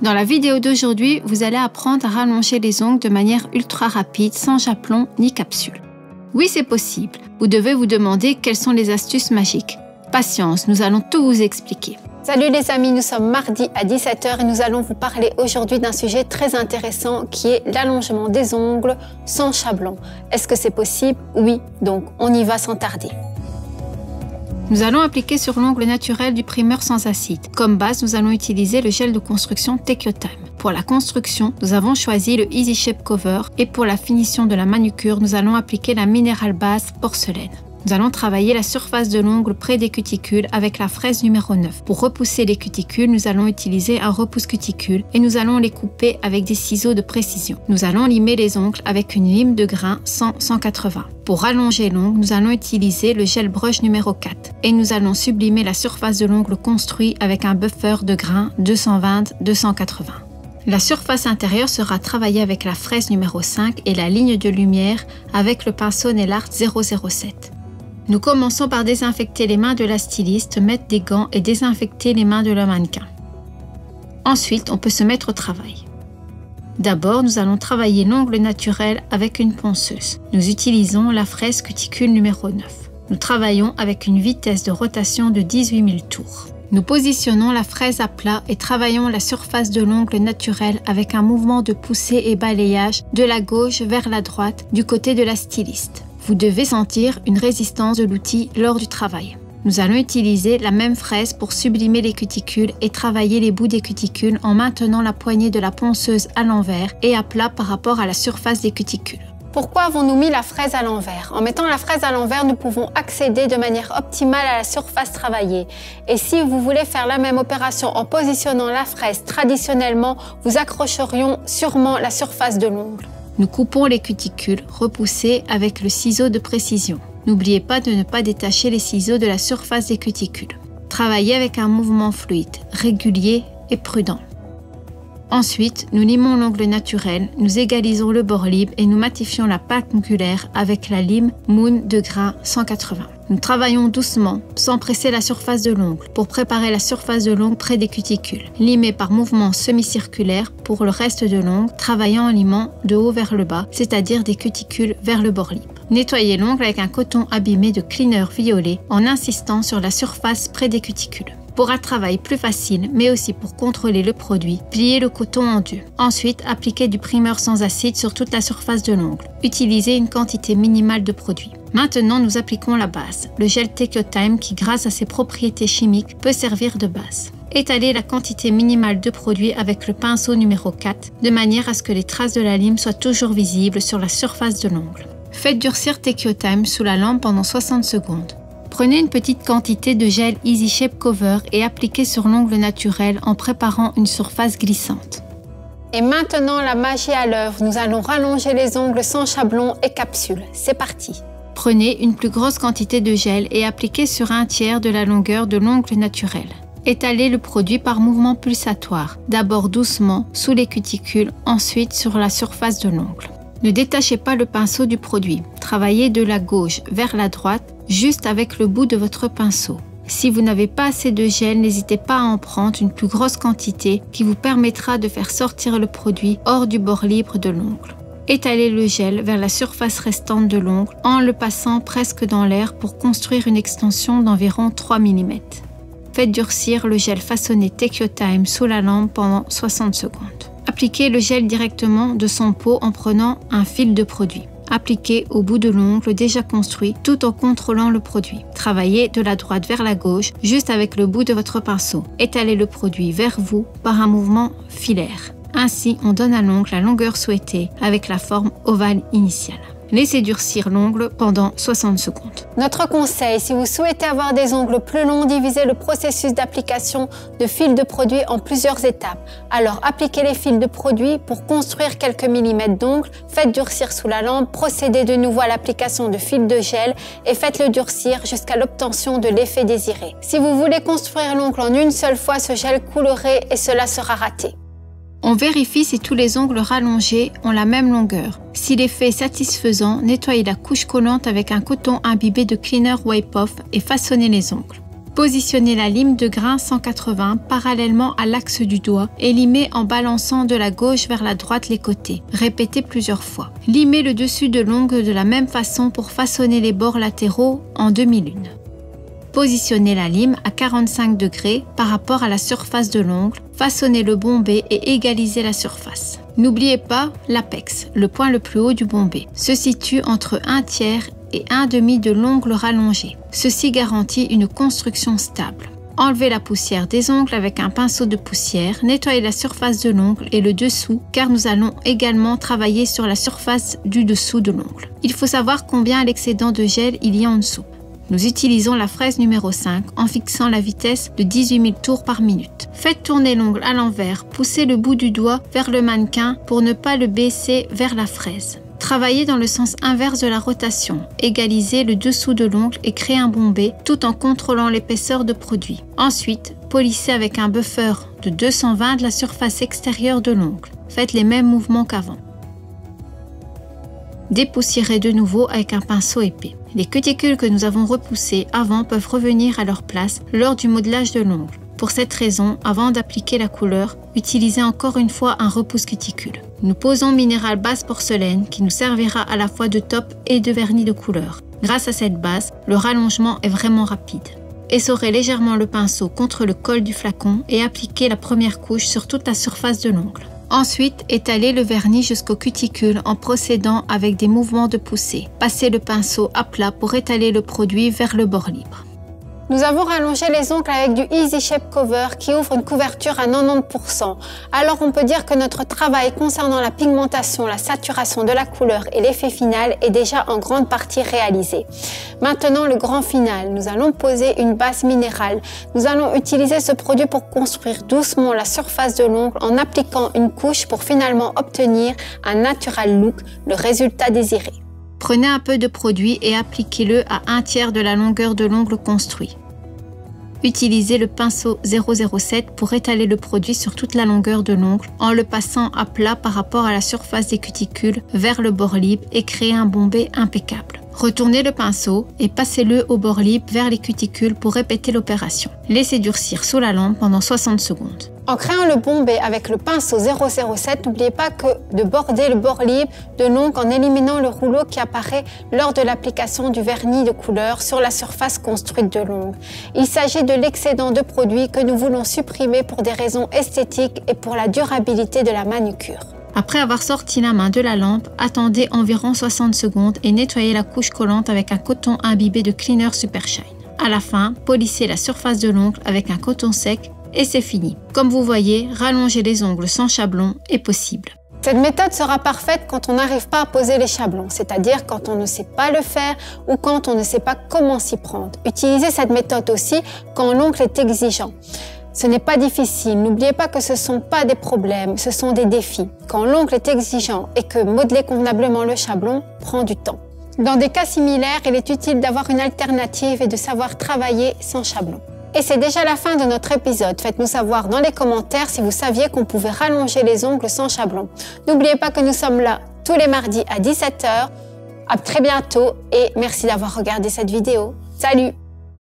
Dans la vidéo d'aujourd'hui, vous allez apprendre à rallonger les ongles de manière ultra rapide, sans jablon ni capsule. Oui, c'est possible. Vous devez vous demander quelles sont les astuces magiques. Patience, nous allons tout vous expliquer. Salut les amis, nous sommes mardi à 17 h et nous allons vous parler aujourd'hui d'un sujet très intéressant qui est l'allongement des ongles sans chablon. Est-ce que c'est possible? Oui, donc on y va sans tarder. Nous allons appliquer sur l'ongle naturel du primeur sans acide. Comme base, nous allons utiliser le gel de construction Techotime. Pour la construction, nous avons choisi le Easy Shape Cover et pour la finition de la manucure, nous allons appliquer la Mineral Base Porcelaine. Nous allons travailler la surface de l'ongle près des cuticules avec la fraise numéro 9. Pour repousser les cuticules, nous allons utiliser un repousse cuticule et nous allons les couper avec des ciseaux de précision. Nous allons limer les ongles avec une lime de grain 100-180. Pour rallonger l'ongle, nous allons utiliser le gel brush numéro 4 et nous allons sublimer la surface de l'ongle construit avec un buffer de grain 220-280. La surface intérieure sera travaillée avec la fraise numéro 5 et la ligne de lumière avec le pinceau Nail Art 007. Nous commençons par désinfecter les mains de la styliste, mettre des gants et désinfecter les mains de la mannequin. Ensuite, on peut se mettre au travail. D'abord, nous allons travailler l'ongle naturel avec une ponceuse. Nous utilisons la fraise cuticule numéro 9. Nous travaillons avec une vitesse de rotation de 18 000 tours. Nous positionnons la fraise à plat et travaillons la surface de l'ongle naturel avec un mouvement de poussée et balayage de la gauche vers la droite du côté de la styliste. Vous devez sentir une résistance de l'outil lors du travail. Nous allons utiliser la même fraise pour sublimer les cuticules et travailler les bouts des cuticules en maintenant la poignée de la ponceuse à l'envers et à plat par rapport à la surface des cuticules. Pourquoi avons-nous mis la fraise à l'envers? En mettant la fraise à l'envers, nous pouvons accéder de manière optimale à la surface travaillée. Et si vous voulez faire la même opération en positionnant la fraise traditionnellement, vous accrocheriez sûrement la surface de l'ongle. Nous coupons les cuticules repoussées avec le ciseau de précision. N'oubliez pas de ne pas détacher les ciseaux de la surface des cuticules. Travaillez avec un mouvement fluide, régulier et prudent. Ensuite, nous limons l'ongle naturel, nous égalisons le bord libre et nous matifions la plaque ongulaire avec la lime Moon de grain 180. Nous travaillons doucement, sans presser la surface de l'ongle, pour préparer la surface de l'ongle près des cuticules. Limez par mouvement semi-circulaire pour le reste de l'ongle, travaillant en limant de haut vers le bas, c'est-à-dire des cuticules vers le bord libre. Nettoyez l'ongle avec un coton abîmé de cleaner violet en insistant sur la surface près des cuticules. Pour un travail plus facile, mais aussi pour contrôler le produit, pliez le coton en deux. Ensuite, appliquez du primeur sans acide sur toute la surface de l'ongle. Utilisez une quantité minimale de produit. Maintenant, nous appliquons la base, le gel Techotime qui, grâce à ses propriétés chimiques, peut servir de base. Étalez la quantité minimale de produit avec le pinceau numéro 4, de manière à ce que les traces de la lime soient toujours visibles sur la surface de l'ongle. Faites durcir Techotime sous la lampe pendant 60 secondes. Prenez une petite quantité de gel Easy Shape Cover et appliquez sur l'ongle naturel en préparant une surface glissante. Et maintenant, la magie à l'œuvre, nous allons rallonger les ongles sans chablon et capsule. C'est parti! Prenez une plus grosse quantité de gel et appliquez sur un tiers de la longueur de l'ongle naturel. Étalez le produit par mouvement pulsatoire, d'abord doucement sous les cuticules, ensuite sur la surface de l'ongle. Ne détachez pas le pinceau du produit. Travaillez de la gauche vers la droite, juste avec le bout de votre pinceau. Si vous n'avez pas assez de gel, n'hésitez pas à en prendre une plus grosse quantité qui vous permettra de faire sortir le produit hors du bord libre de l'ongle. Étalez le gel vers la surface restante de l'ongle en le passant presque dans l'air pour construire une extension d'environ 3 mm. Faites durcir le gel façonné Techotime sous la lampe pendant 60 secondes. Appliquez le gel directement de son pot en prenant un fil de produit. Appliquez au bout de l'ongle déjà construit tout en contrôlant le produit. Travaillez de la droite vers la gauche juste avec le bout de votre pinceau. Étalez le produit vers vous par un mouvement filaire. Ainsi, on donne à l'ongle la longueur souhaitée avec la forme ovale initiale. Laissez durcir l'ongle pendant 60 secondes. Notre conseil, si vous souhaitez avoir des ongles plus longs, divisez le processus d'application de fils de produit en plusieurs étapes. Alors, appliquez les fils de produit pour construire quelques millimètres d'ongles, faites durcir sous la lampe, procédez de nouveau à l'application de fils de gel et faites-le durcir jusqu'à l'obtention de l'effet désiré. Si vous voulez construire l'ongle en une seule fois, ce gel coulerait et cela sera raté. On vérifie si tous les ongles rallongés ont la même longueur. Si l'effet est satisfaisant, nettoyez la couche collante avec un coton imbibé de cleaner wipe off et façonnez les ongles. Positionnez la lime de grain 180 parallèlement à l'axe du doigt et limez en balançant de la gauche vers la droite les côtés. Répétez plusieurs fois. Limez le dessus de l'ongle de la même façon pour façonner les bords latéraux en demi-lune. Positionnez la lime à 45 degrés par rapport à la surface de l'ongle, façonnez le bombé et égalisez la surface. N'oubliez pas l'apex, le point le plus haut du bombé, se situe entre 1/3 et 1/2 de l'ongle rallongé. Ceci garantit une construction stable. Enlevez la poussière des ongles avec un pinceau de poussière, nettoyez la surface de l'ongle et le dessous car nous allons également travailler sur la surface du dessous de l'ongle. Il faut savoir combien l'excédent de gel il y a en dessous. Nous utilisons la fraise numéro 5 en fixant la vitesse de 18 000 tours par minute. Faites tourner l'ongle à l'envers, poussez le bout du doigt vers le mannequin pour ne pas le baisser vers la fraise. Travaillez dans le sens inverse de la rotation, égalisez le dessous de l'ongle et créez un bombé tout en contrôlant l'épaisseur de produit. Ensuite, polissez avec un buffer de 220 de la surface extérieure de l'ongle. Faites les mêmes mouvements qu'avant. Dépoussiérez de nouveau avec un pinceau épais. Les cuticules que nous avons repoussées avant peuvent revenir à leur place lors du modelage de l'ongle. Pour cette raison, avant d'appliquer la couleur, utilisez encore une fois un repousse cuticule. Nous posons minéral base porcelaine qui nous servira à la fois de top et de vernis de couleur. Grâce à cette base, le rallongement est vraiment rapide. Essorez légèrement le pinceau contre le col du flacon et appliquez la première couche sur toute la surface de l'ongle. Ensuite, étalez le vernis jusqu'aux cuticules en procédant avec des mouvements de poussée. Passez le pinceau à plat pour étaler le produit vers le bord libre. Nous avons rallongé les ongles avec du Easy Shape Cover qui ouvre une couverture à 90%. Alors on peut dire que notre travail concernant la pigmentation, la saturation de la couleur et l'effet final est déjà en grande partie réalisé. Maintenant le grand final, nous allons poser une base minérale. Nous allons utiliser ce produit pour construire doucement la surface de l'ongle en appliquant une couche pour finalement obtenir un natural look, le résultat désiré. Prenez un peu de produit et appliquez-le à 1/3 de la longueur de l'ongle construit. Utilisez le pinceau 007 pour étaler le produit sur toute la longueur de l'ongle en le passant à plat par rapport à la surface des cuticules vers le bord libre et créez un bombé impeccable. Retournez le pinceau et passez-le au bord libre vers les cuticules pour répéter l'opération. Laissez durcir sous la lampe pendant 60 secondes. En créant le bombé avec le pinceau 007, n'oubliez pas de border le bord libre de l'ongle en éliminant le rouleau qui apparaît lors de l'application du vernis de couleur sur la surface construite de l'ongle. Il s'agit de l'excédent de produit que nous voulons supprimer pour des raisons esthétiques et pour la durabilité de la manucure. Après avoir sorti la main de la lampe, attendez environ 60 secondes et nettoyez la couche collante avec un coton imbibé de Cleaner Super Shine. À la fin, polissez la surface de l'ongle avec un coton sec et c'est fini. Comme vous voyez, rallonger les ongles sans chablon est possible. Cette méthode sera parfaite quand on n'arrive pas à poser les chablons, c'est-à-dire quand on ne sait pas le faire ou quand on ne sait pas comment s'y prendre. Utilisez cette méthode aussi quand l'ongle est exigeant. Ce n'est pas difficile, n'oubliez pas que ce ne sont pas des problèmes, ce sont des défis. Quand l'ongle est exigeant et que modeler convenablement le chablon prend du temps. Dans des cas similaires, il est utile d'avoir une alternative et de savoir travailler sans chablon. Et c'est déjà la fin de notre épisode. Faites-nous savoir dans les commentaires si vous saviez qu'on pouvait rallonger les ongles sans chablon. N'oubliez pas que nous sommes là tous les mardis à 17 h. À très bientôt et merci d'avoir regardé cette vidéo. Salut!